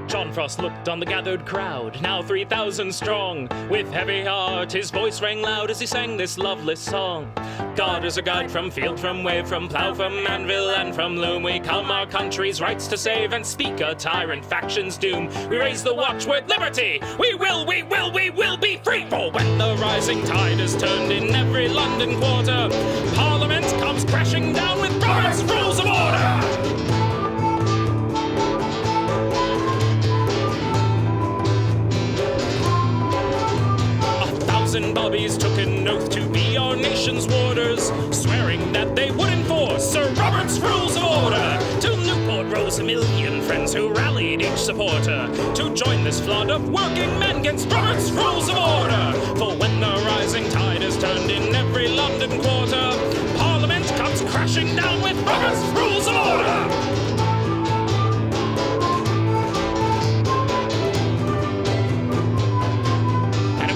John Frost looked on the gathered crowd, now 3,000 strong. With heavy heart, his voice rang loud as he sang this loveless song. God is a guide from field, from wave, from plow, from anvil, and from loom. We come our country's rights to save and speak a tyrant faction's doom. We raise the watchword liberty. We will be free. For when the rising tide is turned in every London quarter, Parliament comes crashing down with Robert's Rules of Order. And bobbies took an oath to be our nation's warders, swearing that they would enforce Sir Robert's Rules of Order. To Newport rose a million friends who rallied each supporter to join this flood of working men against Robert's Rules of Order. For when the rising tide is turned in every London quarter, Parliament comes crashing down with Robert's Rules of Order.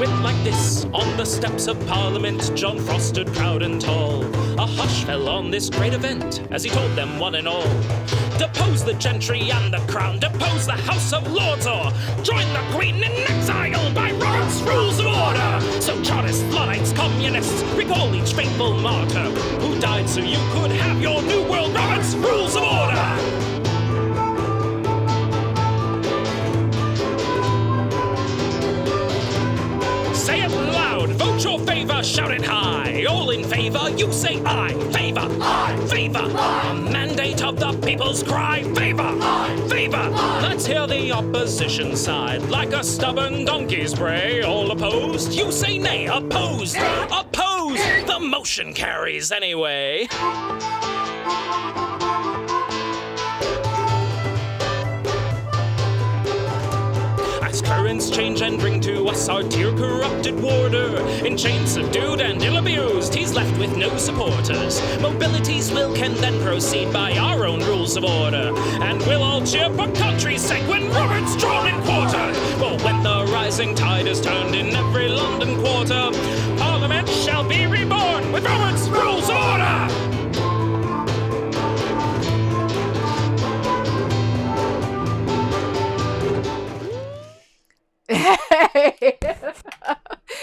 Went like this. On the steps of Parliament, John Frost stood proud and tall. A hush fell on this great event as he told them one and all, depose the gentry and the crown, depose the House of Lords, or join the Queen in exile by Robert's Rules of Order. So Chartists, Luddites, Communists, recall each faithful martyr who died so you could have your new world Robert's Rules of Order. Say it loud, vote your favor, shout it high. All in favor, you say aye. Favor, aye, favor. Aye. A mandate of the people's cry. Favor, aye, favor. Aye. Let's hear the opposition side. Like a stubborn donkey's bray. All opposed, you say nay. Opposed, opposed. The motion carries anyway. As currents change and bring to us our dear corrupted warder, in chains subdued and ill-abused, he's left with no supporters. Mobility's will can then proceed by our own rules of order, and we'll all cheer for country's sake when Robert's drawn in quarter. For when the rising tide is turned in every London quarter, Parliament shall be reborn with Robert's Rules of Order.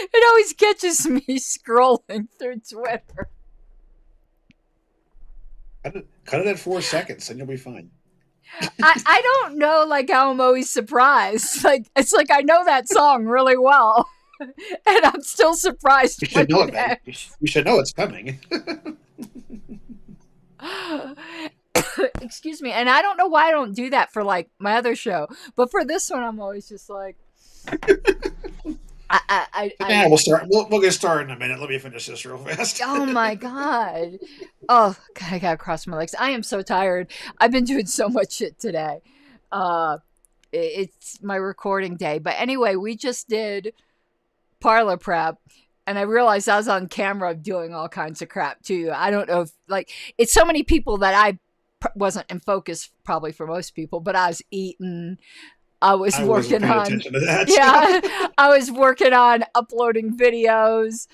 It always catches me scrolling through Twitter. Cut it at 4 seconds and you'll be fine. I don't know, like, how I'm always surprised. Like, it's like I know that song really well, and I'm still surprised. You should know it. You should know it's coming. Excuse me, and I don't know why I don't do that for, like, my other show, but for this one, I'm always just like. We'll start. We'll get started in a minute. Let me finish this real fast. Oh my god! Oh god, I gotta cross my legs. I am so tired. I've been doing so much shit today. It's my recording day. But anyway, we just did ParliaPrep, and I realized I was on camera doing all kinds of crap too. I don't know if, like, it's so many people that I wasn't in focus probably for most people, but I was eating. I was working on, I was working on uploading videos,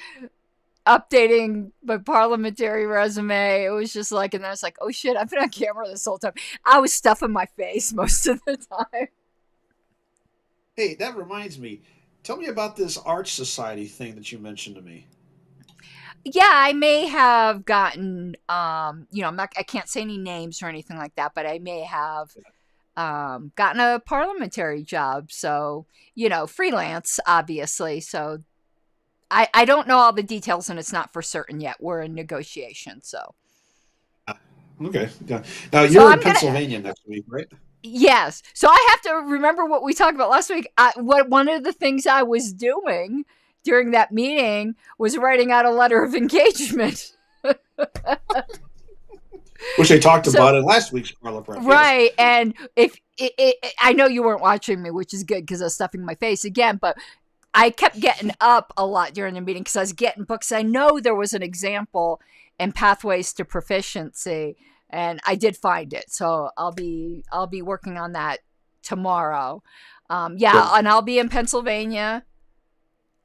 updating my parliamentary resume. It was just like, and I was like, oh shit, I've been on camera this whole time. I was stuffing my face most of the time. Hey, that reminds me. Tell me about this Arch Society thing that you mentioned to me. Yeah, I may have gotten, I can't say any names or anything like that, but I may have gotten a parliamentary job. So, freelance, obviously. So I don't know all the details, and it's not for certain yet. We're in negotiation, so. Okay. Now, you're in Pennsylvania next week, right? Yes. So I have to remember what we talked about last week. One of the things I was doing during that meeting was writing out a letter of engagement. Which they talked about in last week's ParliaPrep. Right. Yes. And if I know you weren't watching me, which is good because I was stuffing my face again, but I kept getting up a lot during the meeting because I was getting books. I know there was an example in Pathways to Proficiency, and I did find it. So I'll be working on that tomorrow. And I'll be in Pennsylvania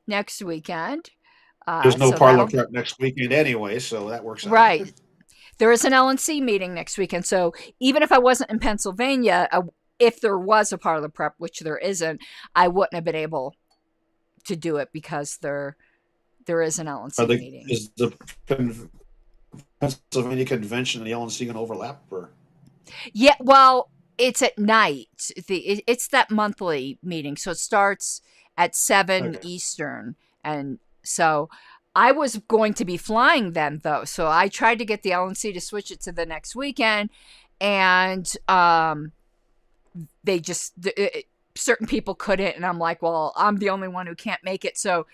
next weekend. There's no ParliaPrep next weekend anyway, so that works out. Right. There is an LNC meeting next weekend, so even if I wasn't in Pennsylvania, if there was a ParliaPrep, which there isn't, I wouldn't have been able to do it because there is an LNC meeting. Is the Pennsylvania convention and the LNC going to overlap? Or? Yeah, well, it's at night. It's that monthly meeting, so it starts at 7 Eastern, and so I was going to be flying then, though. So I tried to get the LNC to switch it to the next weekend, and they just certain people couldn't, and I'm like, well, I'm the only one who can't make it. So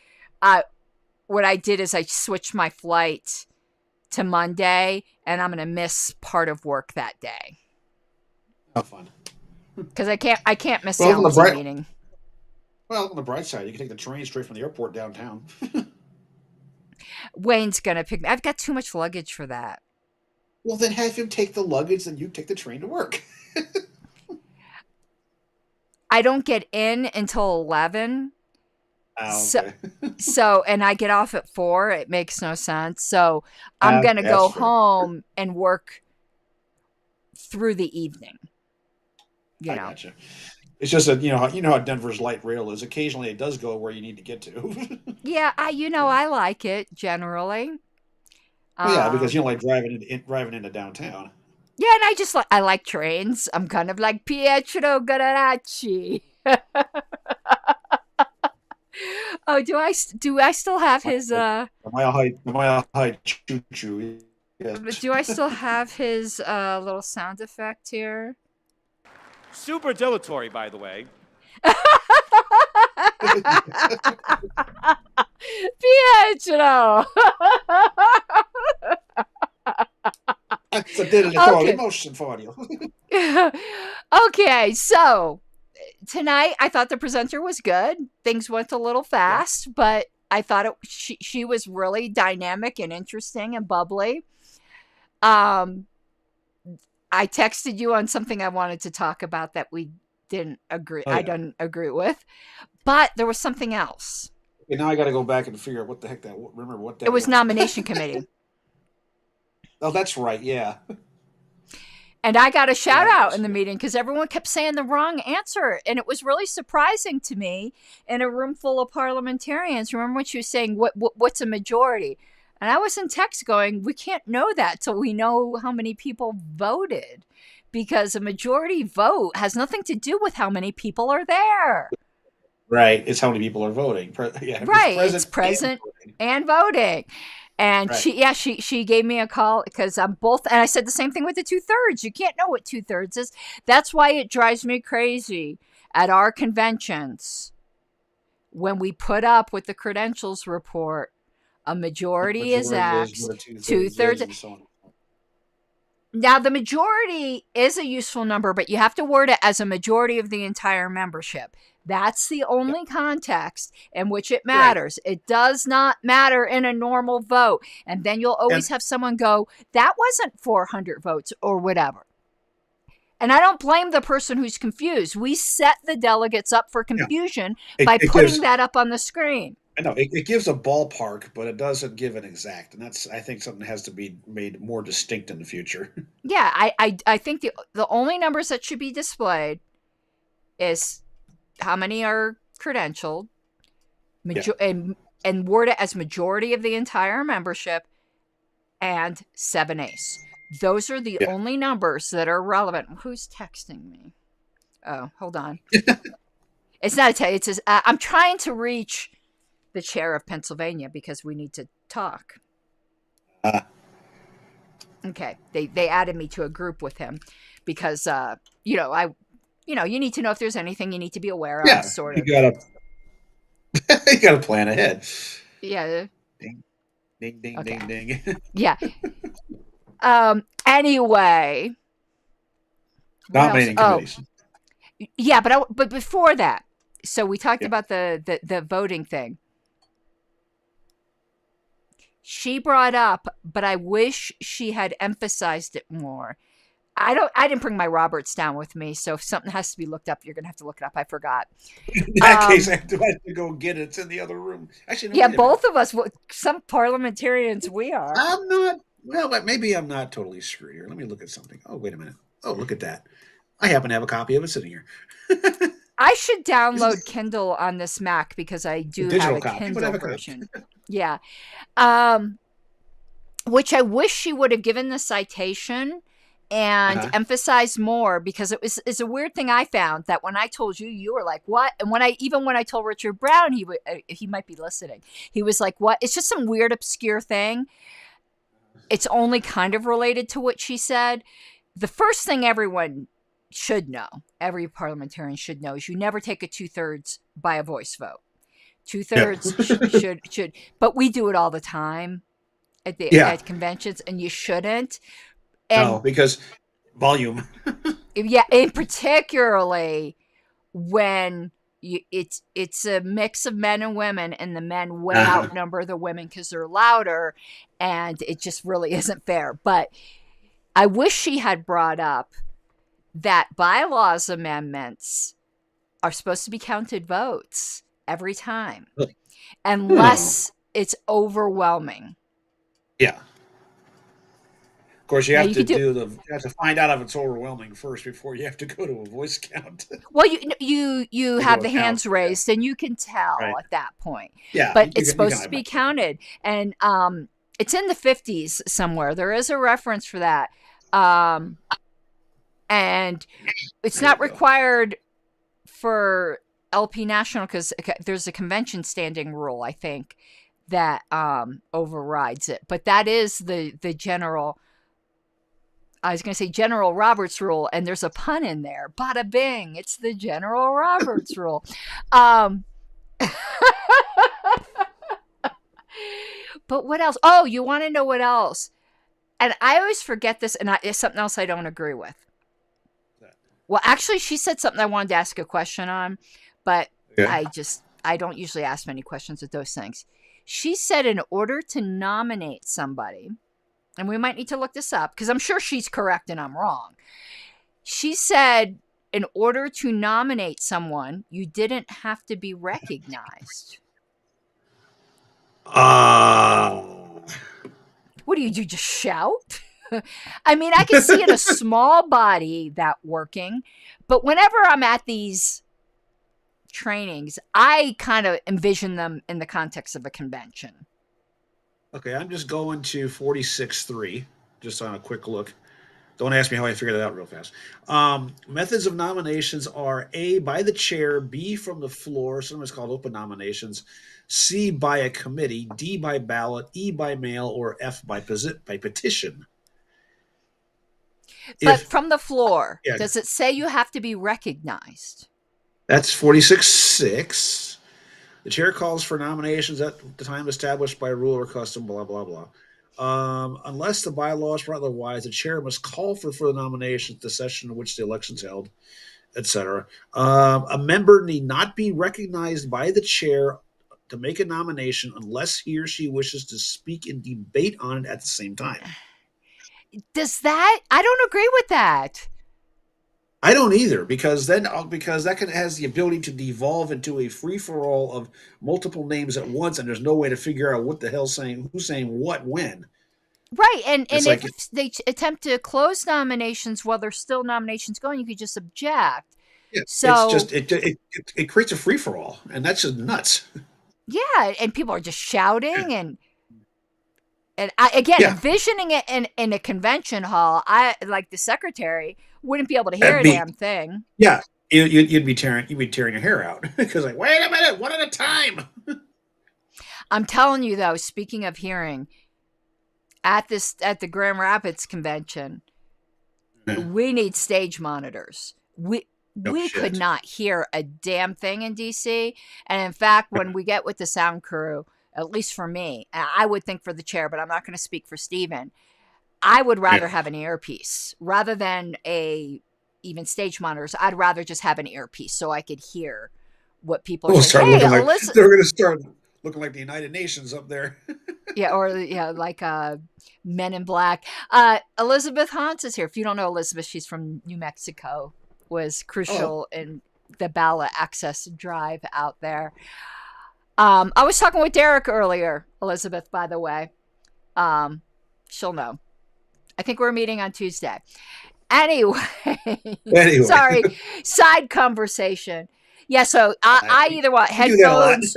what I did is I switched my flight to Monday, and I'm going to miss part of work that day. Oh, fun. Because I can't miss the LNC meeting. Well, on the bright side, you can take the train straight from the airport downtown. Wayne's going to pick me. I've got too much luggage for that. Well, then have him take the luggage, and you take the train to work. I don't get in until 11. Oh, okay. So, and I get off at 4. It makes no sense. So I'm going to go home and work through the evening. I gotcha. It's just that, you know how Denver's light rail is. Occasionally it does go where you need to get to. Yeah, I like it generally. Yeah, because you don't like driving into downtown. Yeah, and I like trains. I'm kind of like Pietro Garavacci. Oh, do I still have his the mile high choo choo? Yes. Do I still have his little sound effect here? Super dilatory, by the way. Pietro. That's a dilatory motion for you. Okay, so tonight I thought the presenter was good. Things went a little fast, but I thought she was really dynamic and interesting and bubbly. I texted you on something I wanted to talk about that we didn't agree. I didn't agree with, but there was something else. Okay, now I got to go back and figure out what the heck remember what that was. It was nomination committee. Oh, that's right. Yeah. And I got a shout out in the meeting because everyone kept saying the wrong answer. And it was really surprising to me in a room full of parliamentarians. Remember when she was saying, what's a majority? And I was in text going, we can't know that till we know how many people voted. Because a majority vote has nothing to do with how many people are there. Right. It's how many people are voting. Right. It's present and voting. And she gave me a call because I'm both, and I said the same thing with the 2/3. You can't know what 2/3 is. That's why it drives me crazy at our conventions when we put up with the credentials report. A majority is X, 2/3. Now, the majority is a useful number, but you have to word it as a majority of the entire membership. That's the only context in which it matters. Right. It does not matter in a normal vote. And then you'll always have someone go, that wasn't 400 votes or whatever. And I don't blame the person who's confused. We set the delegates up for confusion by putting that up on the screen. I know it gives a ballpark, but it doesn't give an exact, and that's I think something has to be made more distinct in the future. Yeah, I think the only numbers that should be displayed is how many are credentialed, and word it as majority of the entire membership, and 7/8. Those are the only numbers that are relevant. Who's texting me? Oh, hold on. It's not a text. It says I'm trying to reach the chair of Pennsylvania because we need to talk. Okay, they added me to a group with him because you need to know if there's anything you need to be aware of. Sort of. You gotta plan ahead. Yeah. Ding, ding, ding, ding, ding. Yeah. Anyway. Nominating committees. Yeah, but before that, so we talked about the voting thing. She brought up, but I wish she had emphasized it more. I didn't bring my Roberts down with me, so if something has to be looked up, you're gonna have to look it up. I forgot. In that case, I have to go get it. It's in the other room. Actually, no, both of us. Some parliamentarians we are. I'm not. Well, but maybe I'm not totally screwed here. Let me look at something. Oh, wait a minute. Oh, look at that. I happen to have a copy of it sitting here. I should download Kindle on this Mac because I do have Digital a copy, but I Kindle have a copy. version. Yeah. Um, which I wish she would have given the citation and emphasized more, because it's a weird thing I found, that when I told you, you were like, what? And when I told Richard Brown, he might be listening. He was like, what? It's just some weird obscure thing. It's only kind of related to what she said. The first thing everyone should know, every parliamentarian should know, is you never take a 2/3 by a voice vote. 2/3 should, but we do it all the time at conventions, and you shouldn't. And no, because volume. yeah, and particularly when it's a mix of men and women, and the men way outnumber the women because they're louder, and it just really isn't fair. But I wish she had brought up that bylaws amendments are supposed to be counted votes every time, unless it's overwhelming. Yeah. Of course, you Now, have you to have to find out if it's overwhelming first before you have to go to a voice count. Well, you have the hands raised, and you can tell at that point. Yeah, but it's supposed to be counted, and it's in the 50s somewhere. There is a reference for that, and it's not required for LP National because there's a convention standing rule, I think, that overrides it. But that is the general. I was going to say General Roberts rule, and there's a pun in there. Bada bing, it's the General Roberts rule. But what else? Oh, you want to know what else? And I always forget this, and it's something else I don't agree with. Well, actually, she said something I wanted to ask a question on, but I don't usually ask many questions at those things. She said in order to nominate somebody, and we might need to look this up because I'm sure she's correct and I'm wrong. She said in order to nominate someone, you didn't have to be recognized. What do? Just shout? I mean, I can see in a small body that working, but whenever I'm at these trainings, I kind of envision them in the context of a convention. Okay, I'm just going to 46.3, just on a quick look. Don't ask me how I figured that out real fast. Methods of nominations are A, by the chair, B, from the floor, sometimes called open nominations, C, by a committee, D, by ballot, E, by mail, or F, by petition. But from the floor, does it say you have to be recognized? That's 46.6. The chair calls for nominations at the time established by rule or custom, blah, blah, blah. Unless the bylaws or otherwise, the chair must call for the nominations at the session in which the election's held, etc. A member need not be recognized by the chair to make a nomination unless he or she wishes to speak and debate on it at the same time. I don't agree with that. I don't either, because that has the ability to devolve into a free-for-all of multiple names at once, and there's no way to figure out what the hell's saying, who's saying what, when. Right, and if they attempt to close nominations while there's still nominations going, you could just object. Yeah, so it's just it creates a free-for-all, and that's just nuts. Yeah, and people are just shouting and envisioning it in a convention hall, I like the secretary wouldn't be able to hear a damn thing. Yeah, you'd be tearing your hair out because like, wait a minute, one at a time. I'm telling you though, speaking of hearing, at the Grand Rapids convention, we need stage monitors. We could not hear a damn thing in DC, and in fact, when we get with the sound crew, at least for me, I would think for the chair, but I'm not going to speak for Steven. I would rather have an earpiece rather than even stage monitors. I'd rather just have an earpiece so I could hear what people are saying. Hey, they're going to start looking like the United Nations up there. like Men in Black. Elizabeth Hans is here. If you don't know Elizabeth, she's from New Mexico. Was crucial in the ballot access drive out there. I was talking with Derek earlier, Elizabeth, by the way. She'll know. I think we're meeting on Tuesday. Anyway, Anyway. sorry, side conversation. Yeah, so I either want You do that a lot. headphones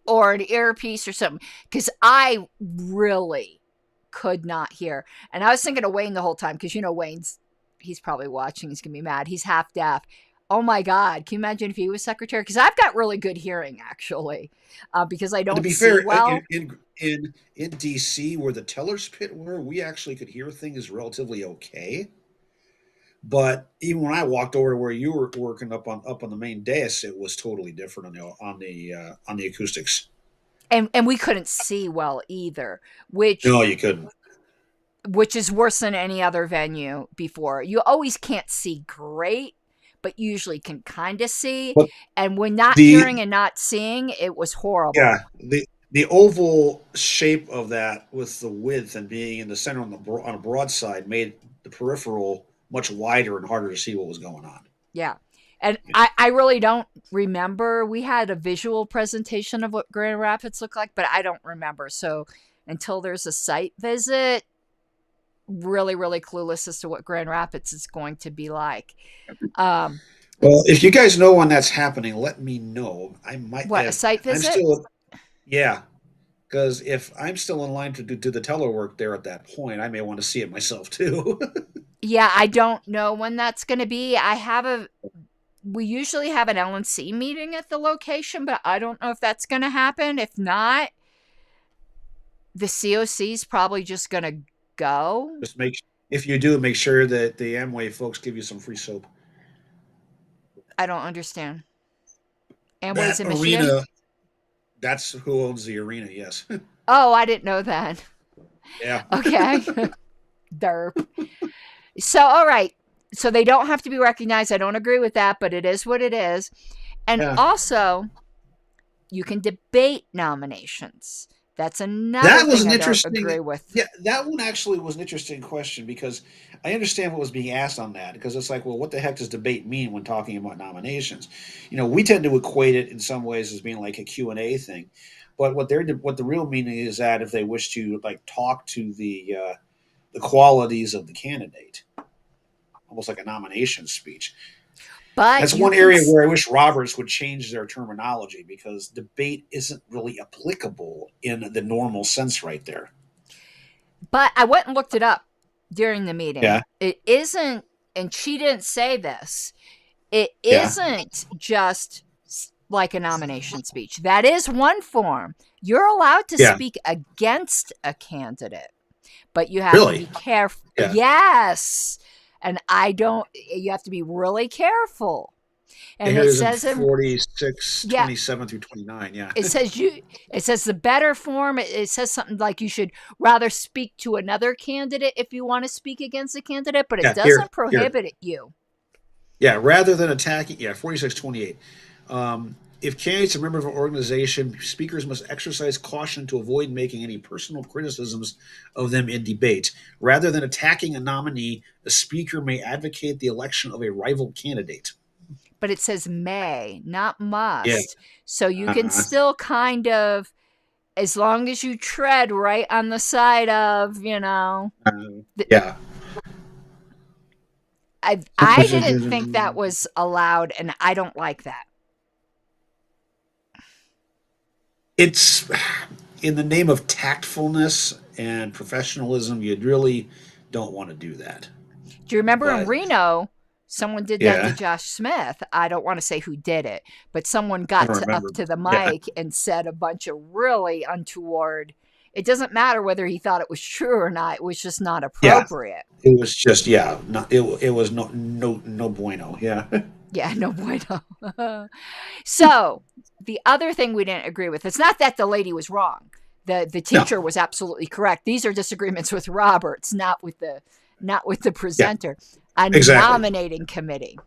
or an earpiece or something because I really could not hear. And I was thinking of Wayne the whole time because, he's probably watching. He's going to be mad. He's half deaf. Oh my God. Can you imagine if he was secretary? Because I've got really good hearing, actually, because I don't To be see fair, well. in DC, where the teller's pit were, we actually could hear things relatively okay. But even when I walked over to where you were working up on the main dais, it was totally different on the acoustics. And we couldn't see well either, No, you couldn't. which is worse than any other venue before. You always can't see great, but usually can kind of see. But and when not the hearing and not seeing, it was horrible. yeah the oval shape of that with the width and being in the center on a broad side made the peripheral much wider and harder to see what was going on. Yeah. And I really don't remember. We had a visual presentation of what Grand Rapids looked like, but I don't remember. So until there's a site visit, really, really clueless as to what Grand Rapids is going to be like. Well, if you guys know when that's happening, let me know. I might. What, a site visit? Yeah, because if I'm still in line to do the teller work there at that point, I may want to see it myself too. Yeah, I don't know when that's going to be. We usually have an LNC meeting at the location, but I don't know if that's going to happen. If not, the COC is probably just going to go. Just if you do, make sure that the Amway folks give you some free soap. I don't understand. Amway's in arena, Michigan? That's who owns the arena, yes. Oh, I didn't know that. Yeah. Okay. Derp. So, all right. So they don't have to be recognized. I don't agree with that, but it is what it is. And also, you can debate nominations. That's another thing I don't agree with. Yeah, that one actually was an interesting question because I understand what was being asked on that because it's like, well, what the heck does debate mean when talking about nominations? We tend to equate it in some ways as being like a Q&A thing, but what the real meaning is that if they wish to talk to the qualities of the candidate, almost like a nomination speech. But that's one area where I wish Roberts would change their terminology because debate isn't really applicable in the normal sense right there. But I went and looked it up during the meeting. Yeah. It isn't, and she didn't say this, it isn't just like a nomination speech. That is one form. You're allowed to speak against a candidate, but you have to be careful. Yeah. Yes. And you have to be really careful. And it says in 46, 27 through 29, yeah. It says the better form, it says something like you should rather speak to another candidate if you want to speak against a candidate, but it doesn't prohibit you. Yeah, rather than attacking, 4628. If candidates are members of an organization, speakers must exercise caution to avoid making any personal criticisms of them in debate. Rather than attacking a nominee, the speaker may advocate the election of a rival candidate. But it says may, not must. Yeah. So you can still kind of, as long as you tread right on the side of, I didn't think that was allowed, and I don't like that. It's in the name of tactfulness and professionalism. You really don't want to do that. Do you remember in Reno, someone did that to Josh Smith? I don't want to say who did it, but someone got up to the mic and said a bunch of really untoward. It doesn't matter whether he thought it was true or not. It was just not appropriate. Yeah. It was just it was no bueno. Yeah. Yeah, no bueno. So the other thing we didn't agree with, it's not that the lady was wrong. The teacher was absolutely correct. These are disagreements with Roberts, not with the presenter. A nominating committee.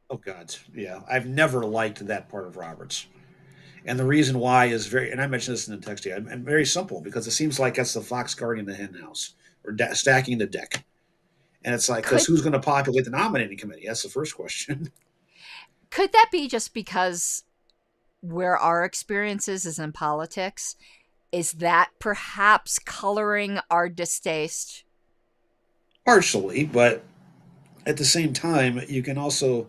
Oh God, yeah. I've never liked that part of Roberts. And the reason why is and I mentioned this in the text here, I'm very simple because it seems like that's the fox guarding the hen house or stacking the deck. And it's like, because who's going to populate the nominating committee? That's the first question. Could that be just because where our experiences is in politics? Is that perhaps coloring our distaste? Partially, but at the same time, you can also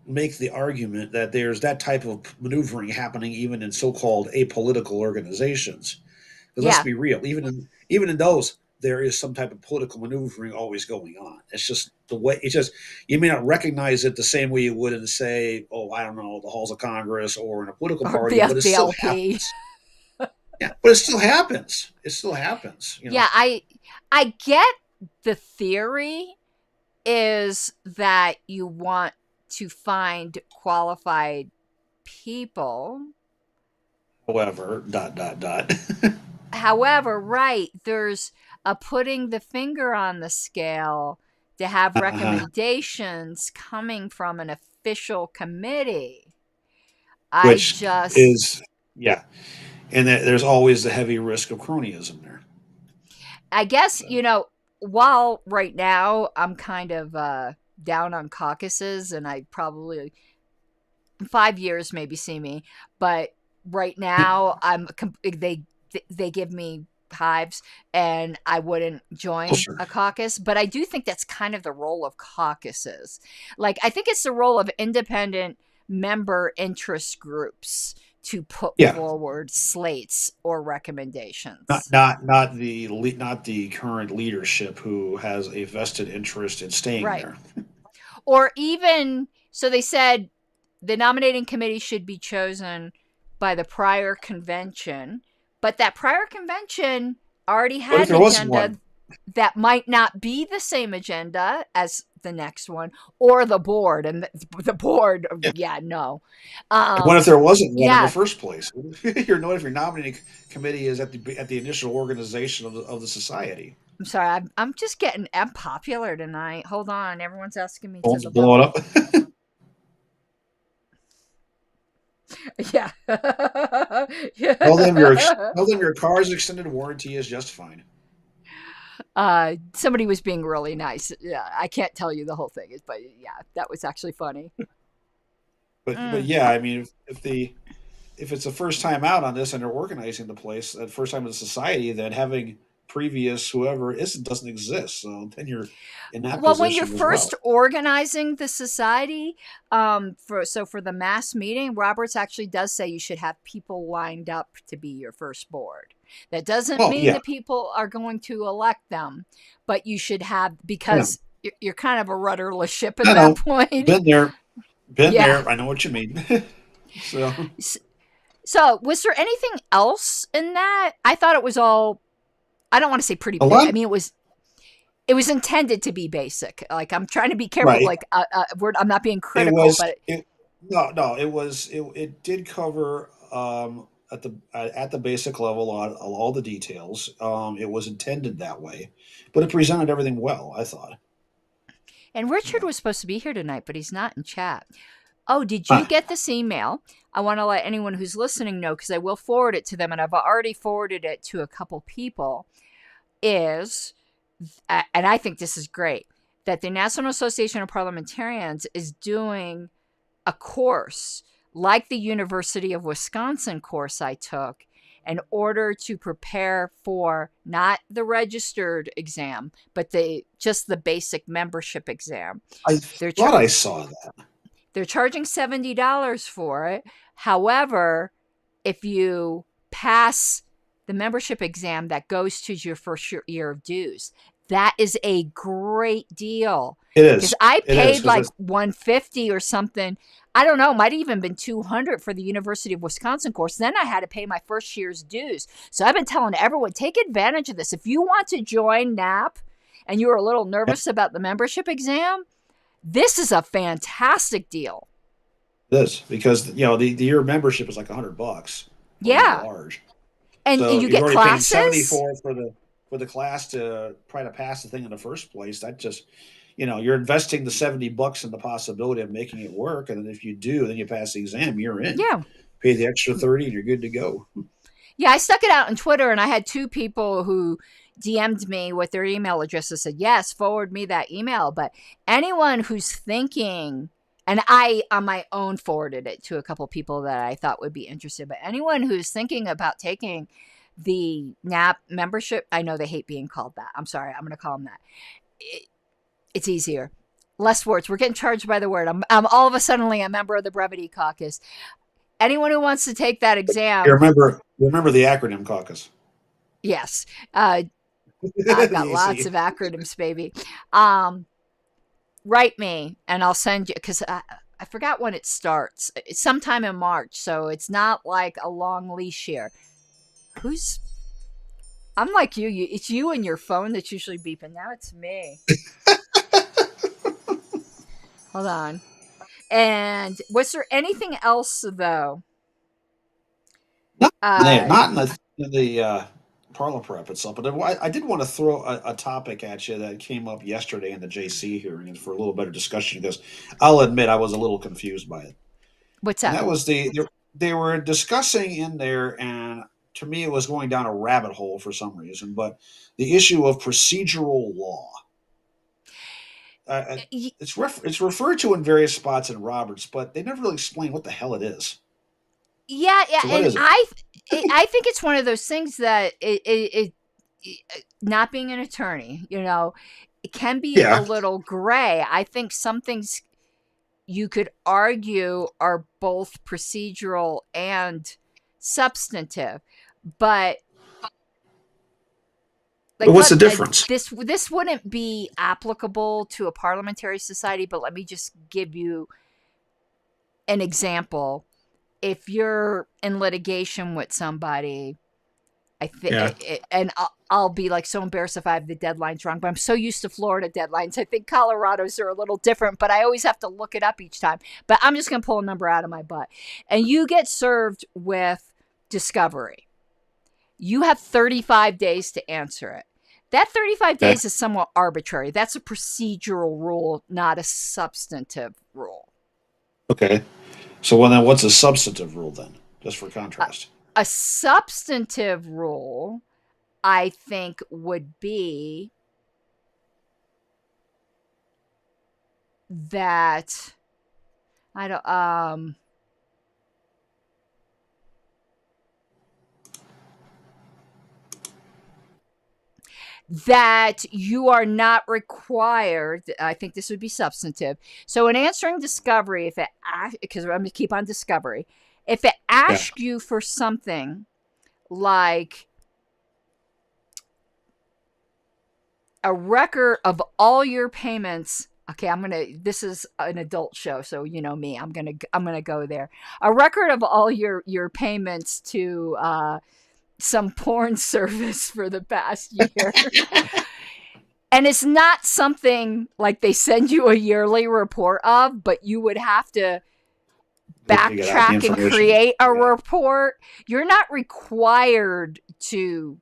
make the argument that there's that type of maneuvering happening even in so-called apolitical organizations. Because let's Yeah. be real, even in those, there is some type of political maneuvering always going on. It's just the way. It's just you may not recognize it the same way you would in, say, oh, I don't know, the halls of Congress or in a political Or party, but it the still LP. happens. Yeah, but it still happens. It still happens. Yeah, I get the theory is that you want to find qualified people. However, dot dot dot. However, right, there's a putting the finger on the scale to have Uh-huh. recommendations coming from an official committee. I Which just, is yeah, and there's always the heavy risk of cronyism there. I guess, So, while right now I'm kind of down on caucuses, and I probably in 5 years maybe see me, but right now they give me hives and I wouldn't oh, join sure. a caucus, but I do think that's kind of the role of caucuses. Like, I think it's the role of independent member interest groups to put Yeah, forward slates or not recommendations. not not the not the current leadership who has a vested interest in staying Right. there. Or even, so they said the nominating committee should be chosen by the prior convention, but that prior convention already What if had an there wasn't agenda one? that might not be the same agenda as the next one, or the board. And the board, Yeah. yeah, no. What if there wasn't one in the Yeah, first place? If your nominating committee is at the initial organization of the society? I'm sorry. I'm just getting unpopular tonight. Hold on. Everyone's asking me to Phones the blow it bubble. up. Yeah. Tell them your car's extended warranty is just fine. Somebody was being really nice. Yeah, I can't tell you the whole thing, but yeah, that was actually funny. But Mm. yeah, I mean, if it's the first time out on this and they're organizing the place, that first time in the society, then having previous whoever isn't doesn't exist. So then you're in that Well, when you're position as well. first organizing the society, for the mass meeting, Roberts actually does say you should have people lined up to be your first board. That doesn't Oh mean yeah, that people are going to elect them, but you should have, I know. because you're kind of a rudderless ship at I that know. point. Been there, been Yeah. there. I know what you mean. So So, was there anything else in that? I thought it was all, I don't want to say pretty a big. lot, I mean, it was intended to be basic. Like, I'm trying to be careful. right? Like, I'm not being It critical, was but it. No, no. It did cover at the basic level all the details. It was intended that way, but it presented everything well. I thought. and Richard was supposed to be here tonight, but he's not in chat. Oh, did you Huh. get this email? I want to let anyone who's listening know, because I will forward it to them, and I've already forwarded it to a couple people. Is and I think this is great, that the National Association of Parliamentarians is doing a course like the University of Wisconsin course I took in order to prepare for not the registered exam, but just the basic membership exam. I They're thought I saw that. they're charging $70 for it. However, if you pass the membership exam, that goes to your first year of dues. That is a great deal. It Because is. I It is paid because like it's $150 or something. I don't know, might have even been $200 for the University of Wisconsin course. Then I had to pay my first year's dues. So I've been telling everyone, take advantage of this. If you want to join NAP and you're a little nervous about the membership exam, this is a fantastic deal. this because the year membership is like $100 for the Yeah. large. And So you you're get already paying classes. 74 for the class to try to pass the thing in the first place. That just you're investing the $70 in the possibility of making it work, and then if you do, then you pass the exam, you're in. Yeah. Pay the extra 30, and you're good to go. Yeah, I stuck it out on Twitter, and I had two people who DM'd me with their email addresses, said, yes, forward me that email. But anyone who's thinking, and I on my own forwarded it to a couple people that I thought would be interested, but anyone who's thinking about taking the NAP membership, I know they hate being called that. I'm sorry, I'm going to call them that. It's easier. less words. We're getting charged by the word. I'm all of a suddenly a member of the Brevity Caucus. Anyone who wants to take that exam. You remember the acronym caucus. Yes. I've got lots of acronyms, baby. Write me and I'll send you, because I forgot when it starts. It's sometime in March, so it's not like a long leash here. I'm like you. It's you and your phone that's usually beeping. Now it's me. Hold on. And was there anything else, though? Not in the ParliaPrep itself, but I did want to throw a topic at you that came up yesterday in the JC hearing for a little better discussion, because I'll admit I was a little confused by it. What's And that? that was they were discussing in there, and to me it was going down a rabbit hole for some reason, but the issue of procedural law. It's referred to in various spots in Roberts, but they never really explain what the hell it is. Yeah, So what and is it? I think it's one of those things that it not being an attorney, it can be a little gray. I think some things you could argue are both procedural and substantive, but What's the difference? This wouldn't be applicable to a parliamentary society, but let me just give you an example. If you're in litigation with somebody, I think, and I'll be like so embarrassed if I have the deadlines wrong, but I'm so used to Florida deadlines. I think Colorado's are a little different, but I always have to look it up each time. But I'm just going to pull a number out of my butt. And you get served with discovery. You have 35 days to answer it. That 35 days is somewhat arbitrary. That's a procedural rule, not a substantive rule. Okay. So then what's a substantive rule then, just for contrast? A substantive rule, I think, would be that that you are not required. I think this would be substantive. So in answering discovery, because I'm going to keep on discovery, if it asks you for something like a record of all your payments, this is an adult show, so you know me, I'm gonna go there. A record of all your payments to some porn service for the past year. And it's not something like they send you a yearly report of, but you would have to backtrack and create a report. You're not required to.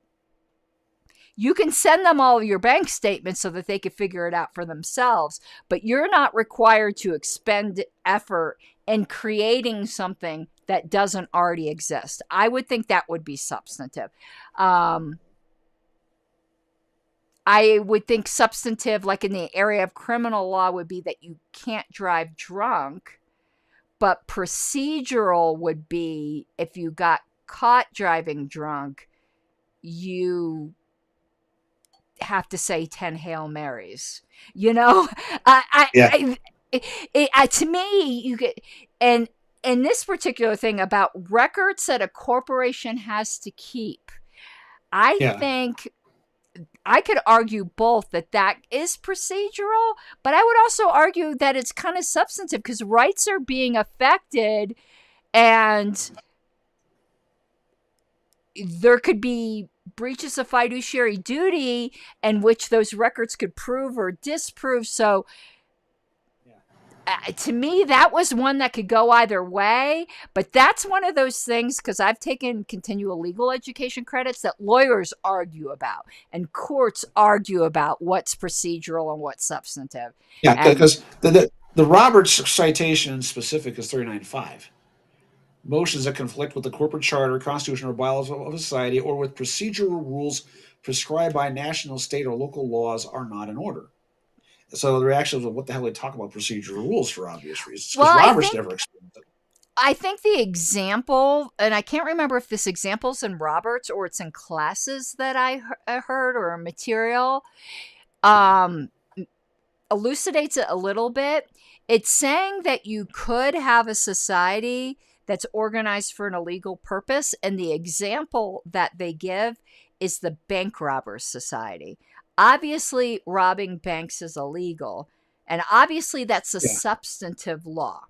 You can send them all your bank statements so that they can figure it out for themselves, but you're not required to expend effort in creating something that doesn't already exist. I would think that would be substantive. I would think substantive, like in the area of criminal law, would be that you can't drive drunk. But procedural would be if you got caught driving drunk, you have to say 10 Hail Marys. To me, you get, and in this particular thing about records that a corporation has to keep, I think I could argue both that is procedural, but I would also argue that it's kind of substantive because rights are being affected and there could be breaches of fiduciary duty in which those records could prove or disprove. So to me, that was one that could go either way, but that's one of those things, because I've taken continual legal education credits, that lawyers argue about and courts argue about what's procedural and what's substantive. Yeah, because the Roberts citation in specific is 395. Motions that conflict with the corporate charter, constitution, or bylaws of a society, or with procedural rules prescribed by national, state, or local laws are not in order. So the reaction was, what the hell they talk about procedural rules for obvious reasons? Because Roberts never explained it. I think the example, and I can't remember if this example's in Roberts or it's in classes that I heard or a material. elucidates it a little bit. It's saying that you could have a society that's organized for an illegal purpose. And the example that they give is the bank robbers society. Obviously, robbing banks is illegal. And obviously, that's a substantive law.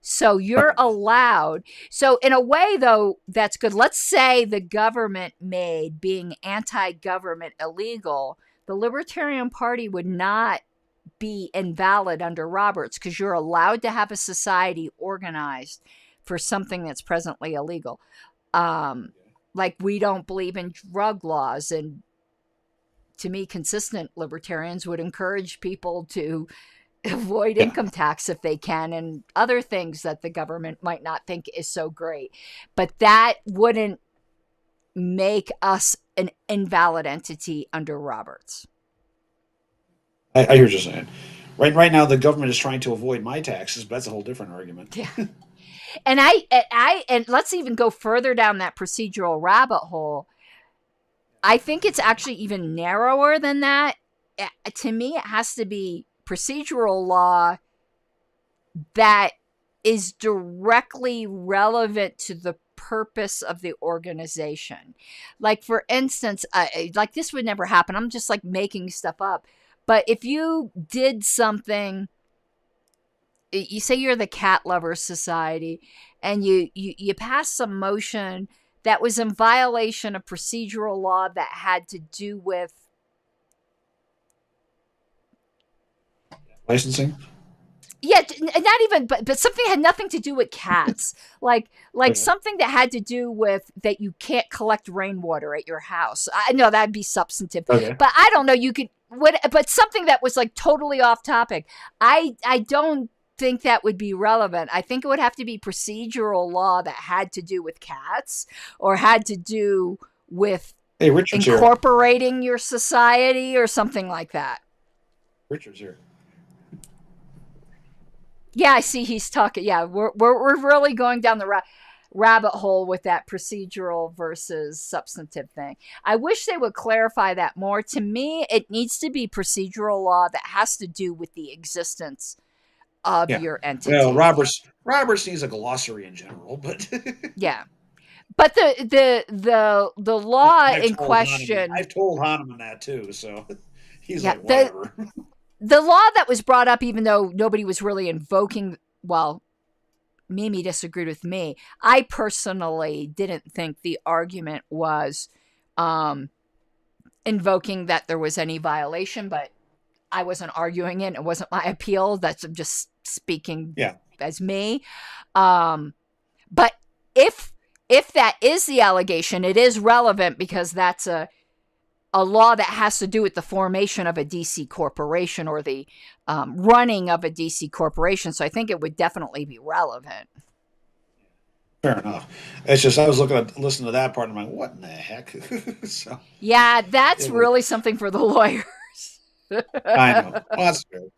So you're allowed. So in a way, though, that's good. Let's say the government made being anti-government illegal. The Libertarian Party would not be invalid under Roberts because you're allowed to have a society organized for something that's presently illegal. Like we don't believe in drug laws. And to me, consistent libertarians would encourage people to avoid income tax if they can, and other things that the government might not think is so great. But that wouldn't make us an invalid entity under Roberts. I hear what you're saying. Right now, the government is trying to avoid my taxes, but that's a whole different argument. Yeah. And let's even go further down that procedural rabbit hole. I think it's actually even narrower than that. To me, it has to be procedural law that is directly relevant to the purpose of the organization. Like, for instance, like this would never happen. I'm just like making stuff up. But if you did something, you say you're the Cat Lovers Society, and you pass some motion that was in violation of procedural law that had to do with licensing. Yeah, not even, but something had nothing to do with cats. like something that had to do with that you can't collect rainwater at your house. I know that'd be substantive, but I don't know. You could, but something that was like totally off topic. I don't think that would be relevant. I think it would have to be procedural law that had to do with cats or had to do with incorporating your society or something like that. Richard's here. Yeah, I see he's talking. Yeah, we're really going down the rabbit hole with that procedural versus substantive thing. I wish they would clarify that more. To me, it needs to be procedural law that has to do with the existence of your entity. Well, Roberts needs a glossary in general, but yeah. But the law in question. I've told Hahnemann that too, so he's like, whatever. The law that was brought up, even though nobody was really invoking, well, Mimi disagreed with me. I personally didn't think the argument was invoking that there was any violation, but I wasn't arguing it. It wasn't my appeal. That's just speaking as me. But if that is the allegation, it is relevant because that's a law that has to do with the formation of a DC corporation or the running of a DC corporation. So I think it would definitely be relevant. Fair enough. It's just I was listening to that part and I'm like, what in the heck? So yeah, that's really something for the lawyers. I know. Well, that's good.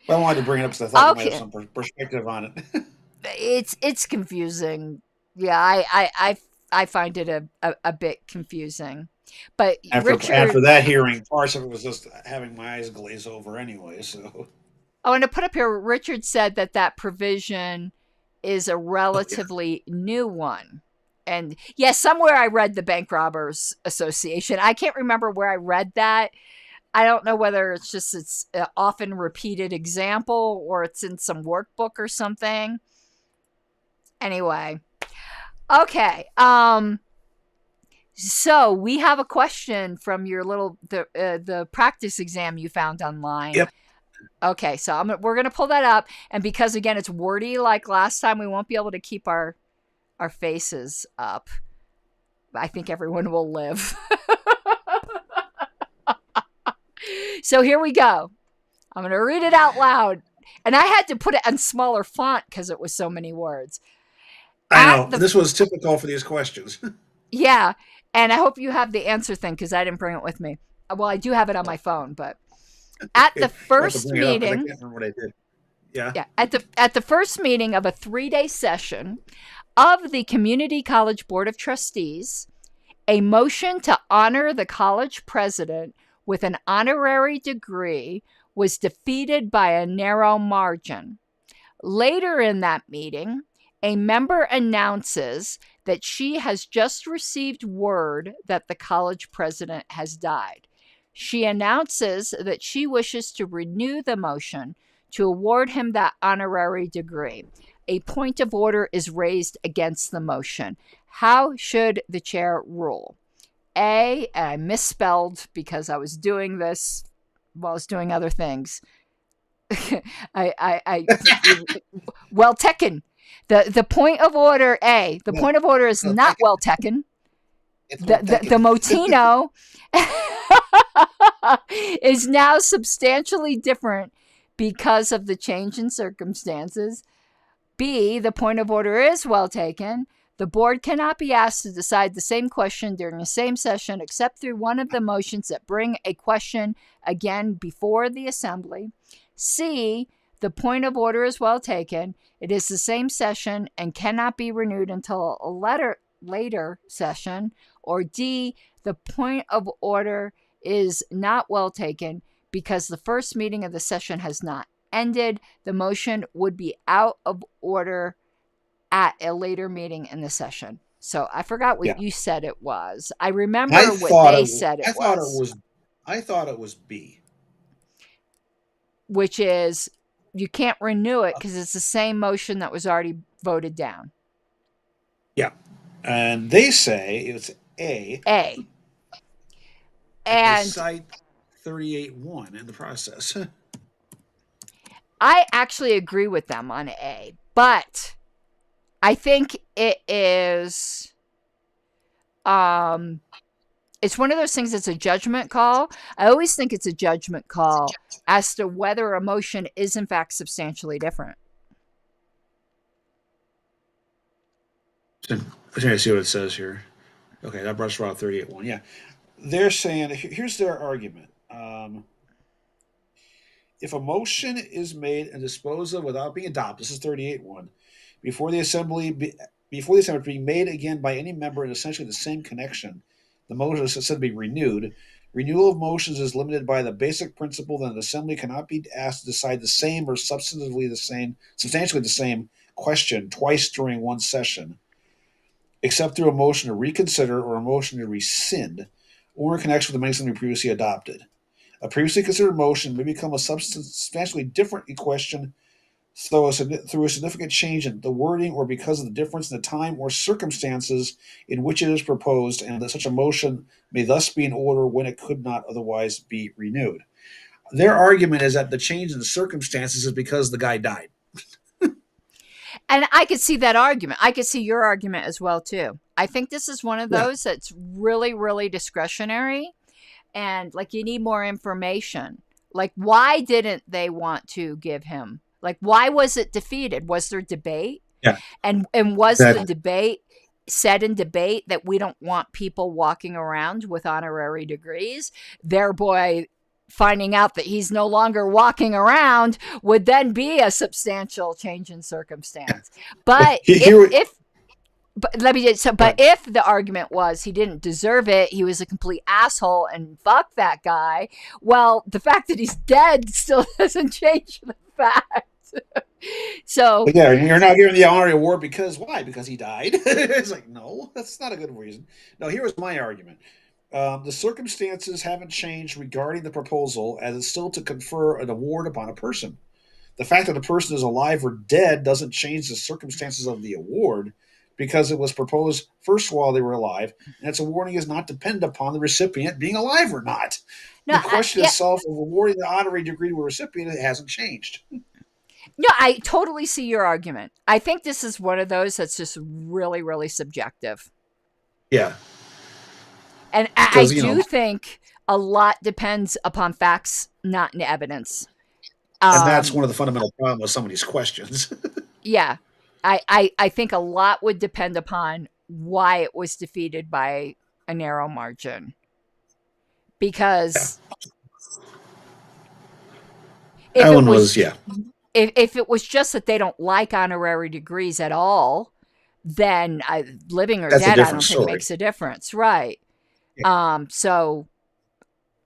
But I wanted to bring it up because I thought you might have some perspective on it. It's confusing. Yeah, I find it a bit confusing. But after that hearing, parts of it was just having my eyes glaze over anyway. So, and to put up here, Richard said that provision is a relatively new one. And yes, somewhere I read the Bank Robbers Association. I can't remember where I read that. I don't know whether it's an often repeated example or it's in some workbook or something. Anyway, okay. So we have a question from your the practice exam you found online. Yep. Okay, so we're gonna pull that up, and because again it's wordy like last time, we won't be able to keep our faces up. I think everyone will live. So here we go. I'm gonna read it out loud, and I had to put it in smaller font because it was so many words. I know this was typical for these questions. Yeah. And I hope you have the answer thing because I didn't bring it with me. Well, I do have it on my phone, but at the first meeting, I can't remember what I did. Yeah. At the first meeting of a 3-day session of the Community College Board of Trustees, a motion to honor the college president with an honorary degree was defeated by a narrow margin. Later in that meeting, a member announces that she has just received word that the college president has died. She announces that she wishes to renew the motion to award him that honorary degree. A point of order is raised against the motion. How should the chair rule? A, and I misspelled because I was doing this while I was doing other things. I well taken. The point of order, A, the point of order is not well taken. The Motino is now substantially different because of the change in circumstances. B, the point of order is well taken. The board cannot be asked to decide the same question during the same session except through one of the motions that bring a question again before the assembly. C, the point of order is well taken. It is the same session and cannot be renewed until a later session. Or D, the point of order is not well taken because the first meeting of the session has not ended. The motion would be out of order at a later meeting in the session. So I forgot what you said it was. I remember what they said it was. I thought it was B. Which is you can't renew it because it's the same motion that was already voted down. Yeah. And they say it's A. A. And they cite 38.1 in the process. I actually agree with them on A, but I think it is it's one of those things that's a judgment call. I always think it's a judgment call as to whether a motion is in fact substantially different. I'm trying to see what it says here. Okay, that brought us around 38.1. Yeah. They're saying, here's their argument. If a motion is made and disposed of without being adopted, this is 38.1, before the assembly being made again by any member in essentially the same connection, the motion is said to be renewed. Renewal of motions is limited by the basic principle that an assembly cannot be asked to decide the same or substantially the same question twice during one session, except through a motion to reconsider or a motion to rescind, or in connection with the assembly previously adopted. A previously considered motion may become a substantially different question through a significant change in the wording or because of the difference in the time or circumstances in which it is proposed, and that such a motion may thus be in order when it could not otherwise be renewed. Their argument is that the change in the circumstances is because the guy died. And I could see that argument. I could see your argument as well, too. I think this is one of those that's really, really discretionary. And, like, you need more information. Like, why didn't they want to give him? Like, why was it defeated? Was there debate? Yeah. And was the debate said in debate that we don't want people walking around with honorary degrees? Thereby finding out that he's no longer walking around would then be a substantial change in circumstance. But if the argument was he didn't deserve it, he was a complete asshole and fuck that guy, well, the fact that he's dead still doesn't change the fact. So yeah, you're not giving the honorary award because why? Because he died. It's like, no, that's not a good reason. No, here was my argument. The circumstances haven't changed regarding the proposal, as it's still to confer an award upon a person. The fact that a person is alive or dead doesn't change the circumstances of the award, because it was proposed first while they were alive, and its awarding is not dependent upon the recipient being alive or not. No, the question itself of awarding the honorary degree to a recipient, it hasn't changed. No, I totally see your argument. I think this is one of those that's just really, really subjective. Yeah. And I do think a lot depends upon facts, not in evidence. And that's one of the fundamental problems with some of these questions. Yeah. I think a lot would depend upon why it was defeated by a narrow margin. Because if it was just that they don't like honorary degrees at all, then living or dead, I don't think makes a difference. Right. Yeah. So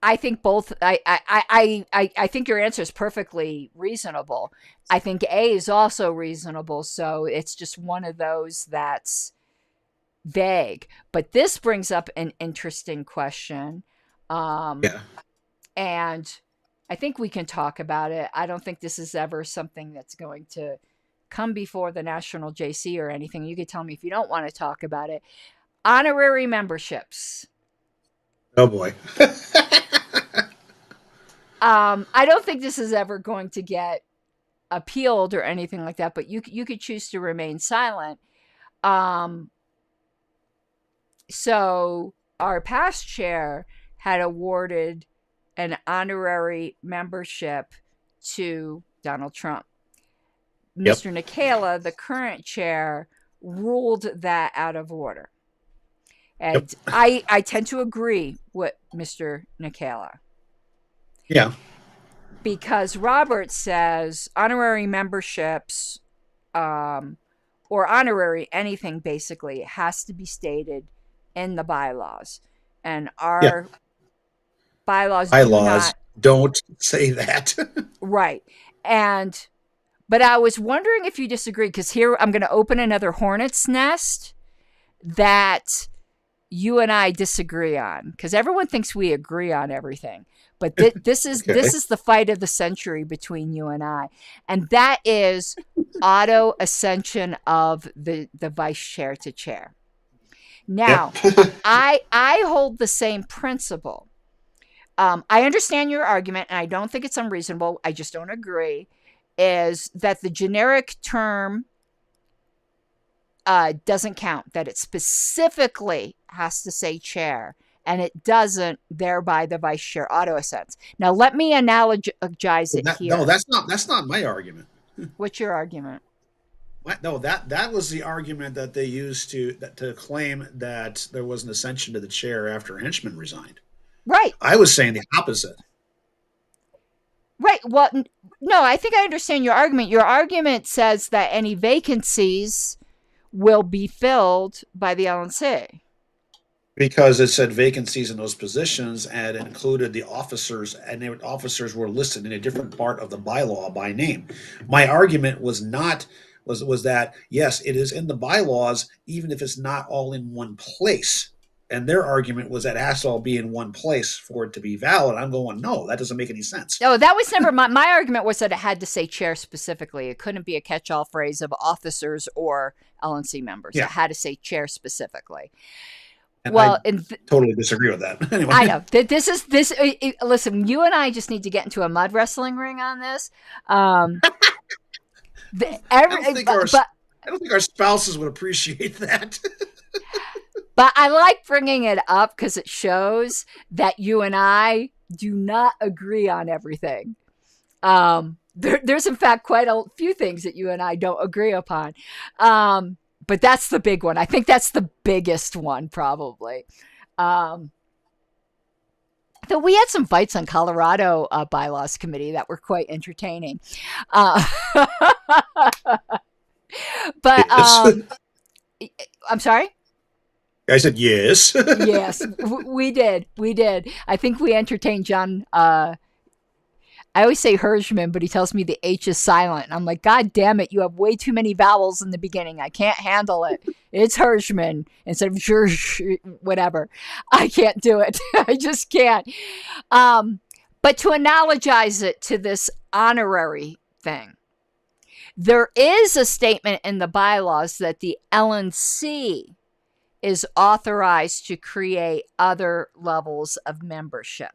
I think both. I think your answer is perfectly reasonable. I think A is also reasonable. So it's just one of those that's vague. But this brings up an interesting question. Yeah. And I think we can talk about it. I don't think this is ever something that's going to come before the National JC or anything. You could tell me if you don't want to talk about it. Honorary memberships. Oh boy. I don't think this is ever going to get appealed or anything like that, but you could choose to remain silent. So our past chair had awarded an honorary membership to Donald Trump. Yep. Mr. Nikela, the current chair, ruled that out of order. And yep. I tend to agree with Mr. Nikela. Yeah. Because Robert says honorary memberships or honorary anything basically has to be stated in the bylaws. And our bylaws don't say that. Right. But I was wondering if you disagree, because here I'm going to open another hornet's nest that you and I disagree on, because everyone thinks we agree on everything. But this is the fight of the century between you and I. And that is auto ascension of the vice chair to chair. Now, I hold the same principle. I understand your argument, and I don't think it's unreasonable. I just don't agree. Is that the generic term doesn't count, that it specifically has to say chair, and it doesn't, thereby the vice chair auto ascends. Now, let me analogize it here. No, that's not my argument. What's your argument? No, that was the argument that they used to claim that there was an ascension to the chair after Henchman resigned. Right. I was saying the opposite. Right. Well, no, I think I understand your argument. Your argument says that any vacancies will be filled by the LNC. Because it said vacancies in those positions and it included the officers, and the officers were listed in a different part of the bylaw by name. My argument was that, yes, it is in the bylaws, even if it's not all in one place. And their argument was that it has to all be in one place for it to be valid. I'm going, no, that doesn't make any sense. No, that was never my argument was that it had to say chair specifically. It couldn't be a catch-all phrase of officers or LNC members. Yeah. It had to say chair specifically. And I totally disagree with that. Anyway. I know. Listen, you and I just need to get into a mud wrestling ring on this. I don't think our spouses would appreciate that. But I like bringing it up because it shows that you and I do not agree on everything. There's, in fact, quite a few things that you and I don't agree upon. But that's the big one. I think that's the biggest one, probably. Though we had some fights on Colorado bylaws committee that were quite entertaining. But I'm sorry? I said yes. Yes, we did. I think we entertained John. I always say Hirschman, but he tells me the H is silent. And I'm like, God damn it, you have way too many vowels in the beginning. I can't handle it. It's Hirschman instead of whatever. I can't do it. I just can't. But to analogize it to this honorary thing, there is a statement in the bylaws that the LNC is authorized to create other levels of membership.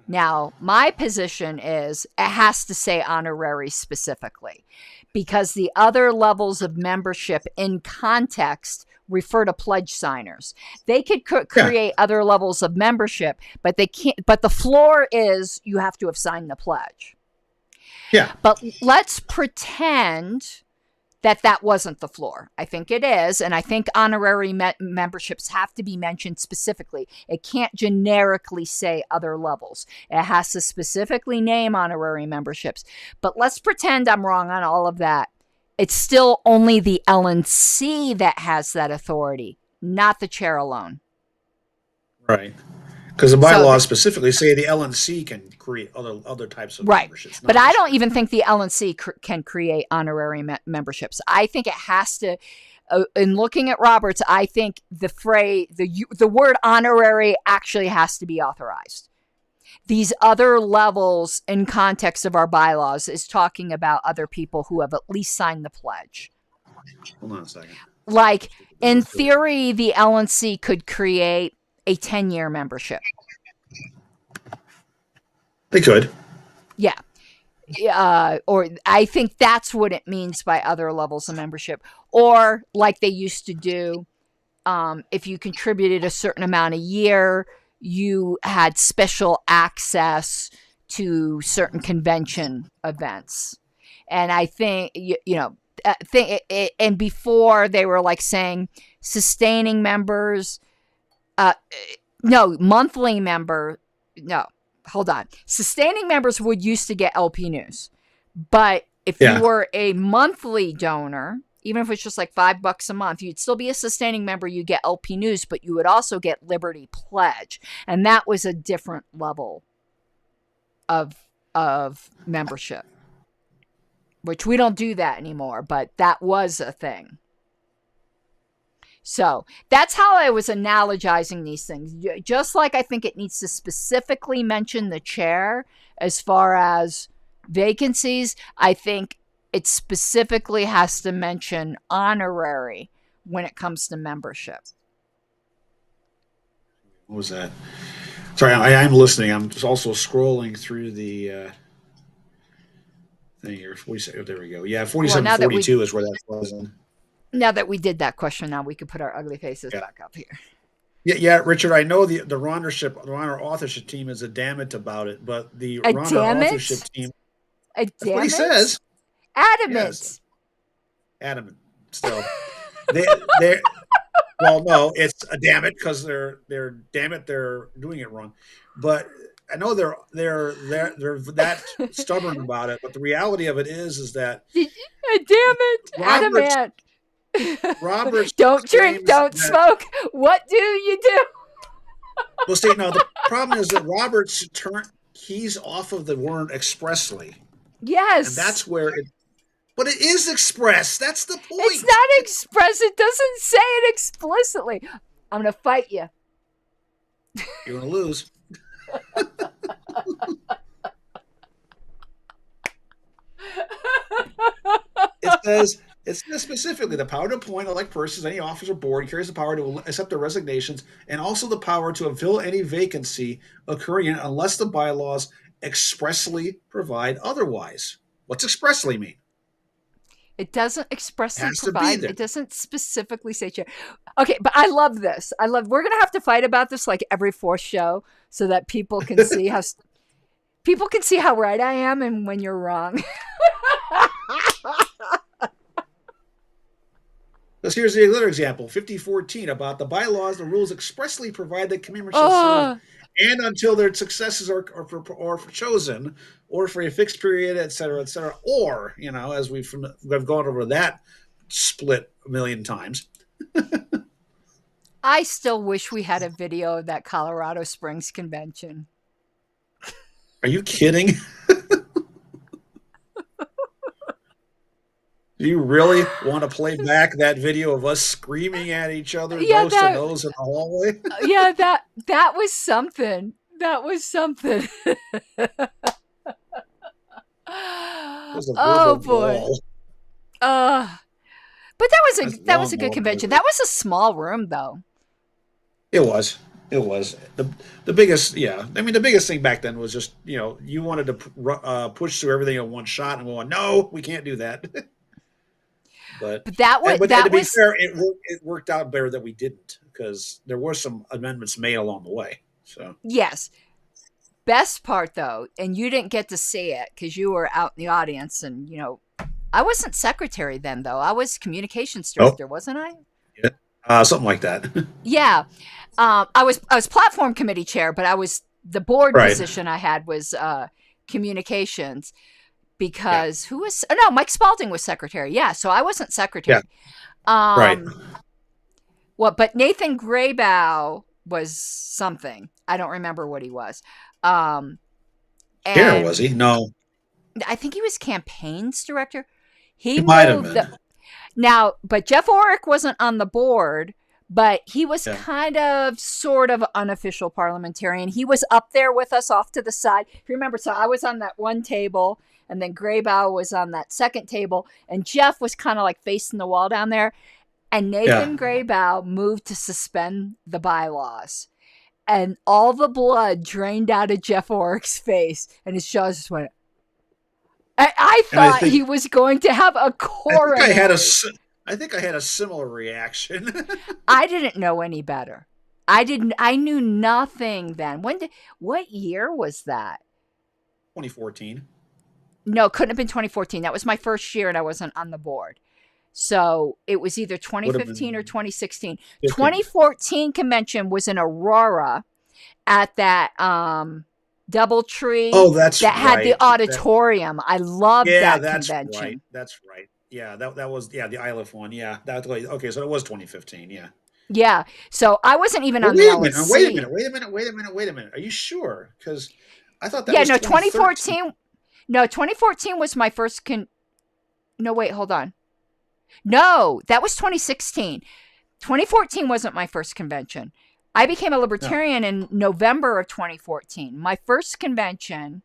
Now, my position is it has to say honorary specifically, because the other levels of membership in context refer to pledge signers. They could create other levels of membership, but they can't. But the floor is you have to have signed the pledge. Yeah. But let's pretend that wasn't the floor. I think it is, and I think honorary memberships have to be mentioned specifically. It can't generically say other levels. It has to specifically name honorary memberships. But let's pretend I'm wrong on all of that. It's still only the LNC that has that authority, not the chair alone. Right. Because the bylaws specifically say the LNC can create other types of memberships. But I don't even think the LNC can create honorary memberships. I think it has to. In looking at Roberts, I think the phrase, the word honorary actually has to be authorized. These other levels in context of our bylaws is talking about other people who have at least signed the pledge. Hold on a second. Like, in theory, the LNC could create a 10-year membership. They could. Yeah. Or I think that's what it means by other levels of membership. Or like they used to do, if you contributed a certain amount a year, you had special access to certain convention events. And I think, and before they were like saying sustaining members, monthly member, no. Hold on. Sustaining members would used to get LP News. But if you were a monthly donor, even if it's just like $5 a month, you'd still be a sustaining member. You get LP News, but you would also get Liberty Pledge. And that was a different level of membership, which we don't do that anymore, but that was a thing. So that's how I was analogizing these things. Just like I think it needs to specifically mention the chair as far as vacancies, I think it specifically has to mention honorary when it comes to membership. What was that? Sorry, I'm listening. I'm just also scrolling through the thing here. 47, there we go. Yeah, 4742 is where that was in. Now that we did that question, now we could put our ugly faces back up here. Yeah, Richard, I know the RONR authorship team is adamant about it, but the RONR authorship team, that's what he says. Adamant. Yes. Adamant. Still, they're well, no, it's a damn it because they're doing it wrong. But I know they're that stubborn about it. But the reality of it is that damn it, adamant. Roberts don't drink, don't smoke. What do you do? Well, see, no, the problem is that Roberts keys off of the word expressly. Yes. And that's where but it is express. That's the point. It's not express. It doesn't say it explicitly. I'm going to fight you. You're going to lose. It says specifically the power to appoint, elect persons, any office or board, carries the power to accept their resignations, and also the power to fill any vacancy occurring in unless the bylaws expressly provide otherwise. What's expressly mean? It doesn't expressly provide. It doesn't specifically say chair. Okay, but I love this. We're going to have to fight about this like every fourth show so that people can see how right I am and when you're wrong. Because here's the other example, 5014, about the bylaws, the rules expressly provide that commitment shall serve and until their successors are chosen, or for a fixed period, et cetera, or, as we've gone over that split a million times. I still wish we had a video of that Colorado Springs convention. Are you kidding? Do you really want to play back that video of us screaming at each other, nose to nose in the hallway? Yeah, that was something. That was something. Oh boy. But that was a good convention. That was a small room, though. It was. The biggest, the biggest thing back then was just, you wanted to push through everything in one shot, and we went, no, we can't do that. But to be fair, it worked out better that we didn't, because there were some amendments made along the way. So yes, best part though, and you didn't get to see it because you were out in the audience, and I wasn't secretary then though. I was communications director, wasn't I? Yeah, something like that. Yeah, I was platform committee chair, but I was the board position I had was communications. Because Mike Spalding was secretary. Yeah, so I wasn't secretary. Yeah. Right. But Nathan Graybow was something. I don't remember what he was. Chair, was he? No. I think he was campaigns director. He might have been. Now, but Jeff Orrick wasn't on the board, but he was kind of sort of unofficial parliamentarian. He was up there with us off to the side. If you remember, so I was on that one table, and then Graybow was on that second table, and Jeff was kind of like facing the wall down there. And Nathan Graybow moved to suspend the bylaws. And all the blood drained out of Jeff Orrick's face, and his jaws just went. I thought he was going to have a coronary. I think I had a similar reaction. I didn't know any better. I knew nothing then. What year was that? 2014. No, couldn't have been 2014. That was my first year and I wasn't on the board. So it was either 2015 or 2016. 15. 2014 convention was in Aurora at that DoubleTree. Oh, that's that had the auditorium. I loved that convention. Right. That's right. Yeah, that was the ILF one. Yeah, okay. So it was 2015. Yeah. Yeah. So I wasn't even on the LSC. Wait a minute. Are you sure? Because I thought that was 2014. No, 2014 was my first No, wait, hold on. No, that was 2016. 2014 wasn't my first convention. I became a libertarian in November of 2014. My first convention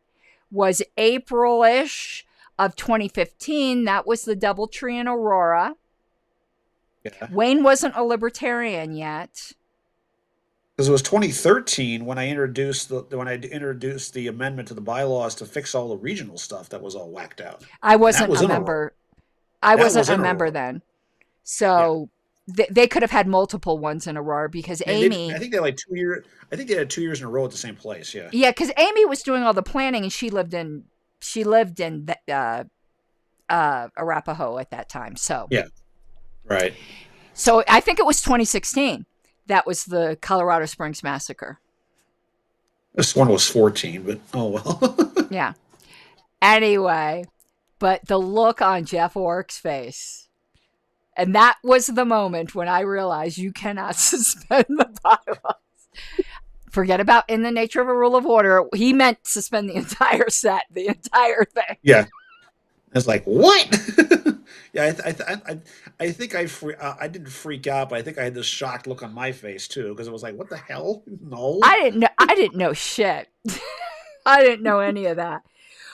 was April-ish of 2015. That was the DoubleTree in Aurora. Yeah. Wayne wasn't a libertarian yet. Because it was 2013 when I introduced the amendment to the bylaws to fix all the regional stuff that was all whacked out. I wasn't a member. I wasn't a member then. So they could have had multiple ones in Aurora because Amy. I think they had like 2 years. I think they had 2 years in a row at the same place. Yeah. Yeah, because Amy was doing all the planning and she lived in Arapahoe at that time. So yeah, right. So I think it was 2016. That was the Colorado Springs massacre. This one was 14, but oh well. Yeah. Anyway, but the look on Jeff Orrick's face. And that was the moment when I realized you cannot suspend the bylaws. Forget about in the nature of a rule of order. He meant suspend the entire set, the entire thing. Yeah. It's like, what? Yeah, I think I didn't freak out, but I think I had this shocked look on my face too, because it was like, what the hell? No. I didn't know shit. I didn't know any of that.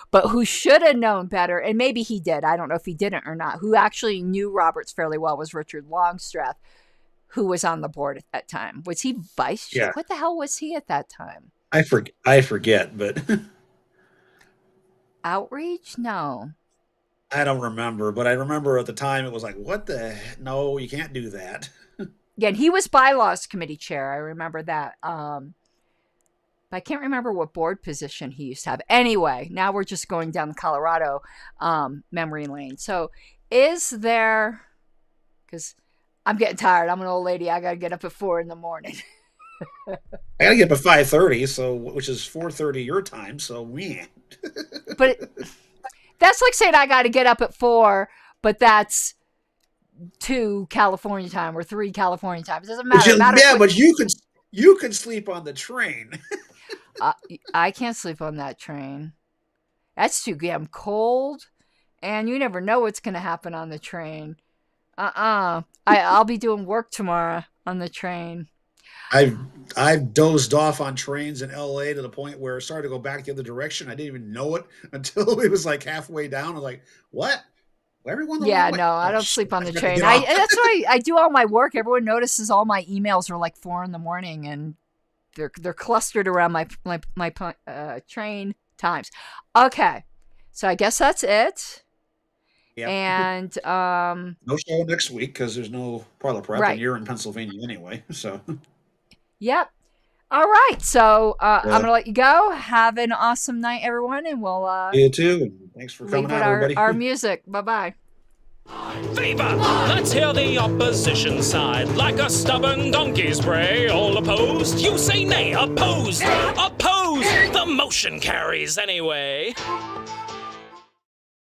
But who should have known better, and maybe he did, I don't know if he didn't or not, who actually knew Roberts fairly well was Richard Longstreth, who was on the board at that time. Was he vice chair? Yeah. What the hell was he at that time? I forget, but... Outreach? No. I don't remember, but I remember at the time it was like, what the... No, you can't do that. Yeah, and he was bylaws committee chair. I remember that. But I can't remember what board position he used to have. Anyway, now we're just going down the Colorado memory lane. So is there... Because I'm getting tired. I'm an old lady. I got to get up at 4 a.m. I got to get up at 5:30, which is 4:30 your time, so man. But that's like saying I got to get up at 4, but that's 2 California time or 3 California time. It doesn't matter. But you could sleep on the train. I can't sleep on that train. That's too damn cold, and you never know what's going to happen on the train. I'll be doing work tomorrow on the train. I've dozed off on trains in LA to the point where it started to go back the other direction. I didn't even know it until it was like halfway down. I was like, what? Everyone? I don't sleep on the train. That's why I do all my work. Everyone notices all my emails are like 4 a.m, and they're clustered around my train times. Okay, so I guess that's it. Yeah. And no show next week because there's no ParliaPrep, and you're in Pennsylvania anyway. So. Yep. All right. So I'm going to let you go. Have an awesome night, everyone. And we'll... you too. Thanks for coming out, everybody. Our music. Bye-bye. Favor! Let's hear the opposition side. Like a stubborn donkey's bray. All opposed? You say nay. Opposed! Opposed! The motion carries anyway.